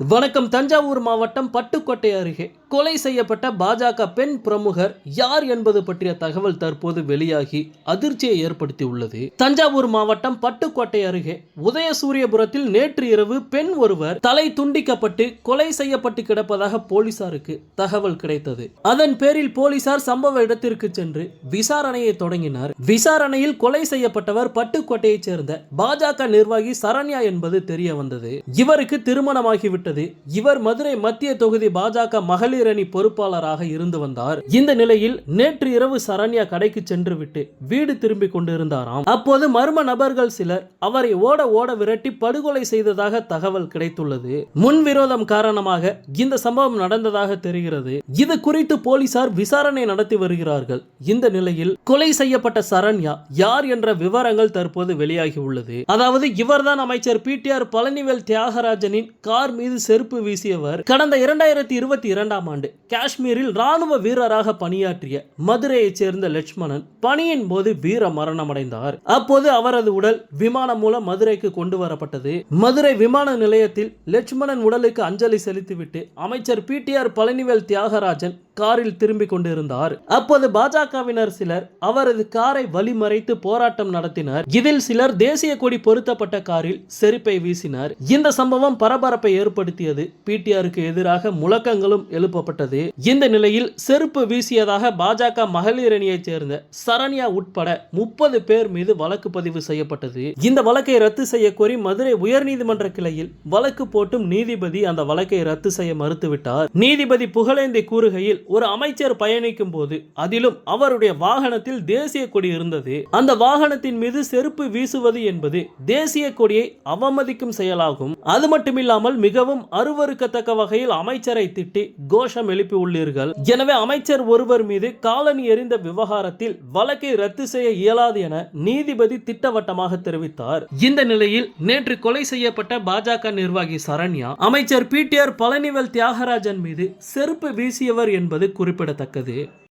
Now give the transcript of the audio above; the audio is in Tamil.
வணக்கம். தஞ்சாவூர் மாவட்டம் பட்டுக்கோட்டை அருகே கொலை செய்யப்பட்ட பாஜக பெண் பிரமுகர் யார் என்பது பற்றிய தகவல் தற்போது வெளியாகி அதிர்ச்சியை ஏற்படுத்தியுள்ளது. தஞ்சாவூர் மாவட்டம் பட்டுக்கோட்டை அருகே உதயசூரியபுரத்தில் நேற்று இரவு பெண் ஒருவர் தலை துண்டிக்கப்பட்டு கொலை செய்யப்பட்டு கிடப்பதாக போலீசாருக்கு தகவல் கிடைத்தது. அதன் பேரில் போலீசார் சம்பவ இடத்திற்கு சென்று விசாரணையை தொடங்கினர். விசாரணையில் கொலை செய்யப்பட்டவர் பட்டுக்கோட்டையைச் சேர்ந்த பாஜக நிர்வாகி சரண்யா என்பது தெரிய வந்தது. இவருக்கு திருமணமாகிவிட்டது. இவர் மதுரை மத்திய தொகுதி பாஜக மகளிர் அணி பொறுப்பாளராக இருந்து வந்தார். இந்த நிலையில் நேற்று இரவு சரண்யா கடைக்கு சென்று விட்டு வீடு திரும்பிக் கொண்டிருந்தாராம். அப்போது மர்ம நபர்கள் சிலர் அவரை ஓட ஓட விரட்டி படுகொலை செய்ததாக தகவல் கிடைத்துள்ளது. முன்விரோதம் காரணமாக இந்த சம்பவம் நடந்ததாக தெரிகிறது. இது குறித்து போலீசார் விசாரணை நடத்தி வருகிறார்கள். இந்த நிலையில் கொலை செய்யப்பட்ட சரண்யா யார் என்ற விவரங்கள் தற்போது வெளியாகி உள்ளது. அதாவது இவர்தான் அமைச்சர் பிடிஆர் பழனிவேல் தியாகராஜனின் கார் மீது செருப்பு வீசியவர். கடந்த 2022ஆம் ஆண்டு காஷ்மீரில் ராணுவ வீரராக பணியாற்றிய மதுரையைச் சேர்ந்த லட்சுமணன் பணியின் போது வீர மரணம் அடைந்தார். அப்போது அவரது உடல் விமானம் மூலம் மதுரைக்கு கொண்டு வரப்பட்டது. மதுரை விமான நிலையத்தில் லட்சுமணன் உடலுக்கு அஞ்சலி செலுத்திவிட்டு அமைச்சர் பிடிஆர் பழனிவேல் தியாகராஜன் காரில் திரும்பிக் கொண்டிருந்தார். அப்போது பாஜகவினர் சிலர் அவரது காரை வழிமறைத்து போராட்டம் நடத்தினர். இதில் சிலர் தேசிய கொடி பொருத்தப்பட்ட காரில் செருப்பை வீசினர். இந்த சம்பவம் பரபரப்பை ஏற்படுத்தியது. பிடிஆருக்கு எதிராக முழக்கங்களும் எழுப்பப்பட்டது. இந்த நிலையில் செருப்பு வீசியதாக பாஜக மகளிர் அணியைச் சேர்ந்த சரண்யா உட்பட 30 பேர் மீது வழக்கு பதிவு செய்யப்பட்டது. இந்த வழக்கை ரத்து செய்ய கோரி மதுரை உயர்நீதிமன்ற கிளையில் வழக்கு போட்டும் நீதிபதி அந்த வழக்கை ரத்து செய்ய மறுத்துவிட்டார். நீதிபதி புகழேந்தி கூறுகையில், ஒரு அமைச்சர் பயணிக்கும் போது அதிலும் அவருடைய வாகனத்தில் தேசிய கொடி இருந்தது. அந்த வாகனத்தின் மீது செருப்பு வீசுவது என்பது தேசிய கொடியை அவமதிக்கும் செயலாகும். அது மட்டுமில்லாமல் மிகவும் அருவருக்கத்தக்க வகையில் அமைச்சரை திட்டி கோஷம் எழுப்பி உள்ளீர்கள். எனவே அமைச்சர் ஒருவர் மீது காலணி எறிந்த விவகாரத்தில் வழக்கை ரத்து செய்ய இயலாது என நீதிபதி திட்டவட்டமாக தெரிவித்தார். இந்த நிலையில் நேற்று கொலை செய்யப்பட்ட பாஜக நிர்வாகி சரண்யா அமைச்சர் பிடிஆர் பழனிவேல் தியாகராஜன் மீது செருப்பு வீசியவர் என்பது குறிப்பிடத்தக்கது.